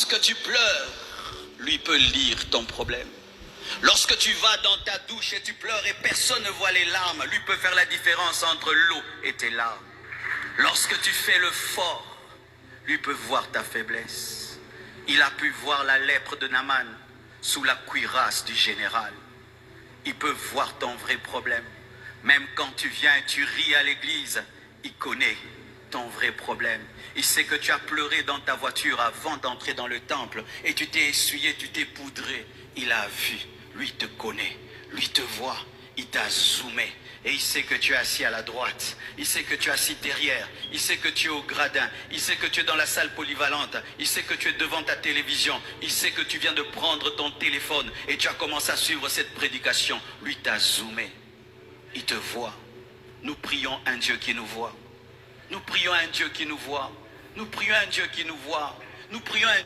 Lorsque tu pleures, lui peut lire ton problème. Lorsque tu vas dans ta douche et tu pleures et personne ne voit les larmes, lui peut faire la différence entre l'eau et tes larmes. Lorsque tu fais le fort, lui peut voir ta faiblesse. Il a pu voir la lèpre de Naaman sous la cuirasse du général. Il peut voir ton vrai problème. Même quand tu viens et tu ris à l'église, il connaît ton vrai problème. Il sait que tu as pleuré dans ta voiture avant d'entrer dans le temple et tu t'es essuyé, tu t'es poudré. Il a vu, lui te connaît, lui te voit, il t'a zoomé. Et il sait que tu es assis à la droite, il sait que tu es assis derrière, il sait que tu es au gradin, il sait que tu es dans la salle polyvalente, il sait que tu es devant ta télévision, il sait que tu viens de prendre ton téléphone et tu as commencé à suivre cette prédication. Lui t'a zoomé, il te voit. Nous prions un Dieu qui nous voit. Nous prions un Dieu qui nous voit. Nous prions un Dieu qui nous voit. Nous prions un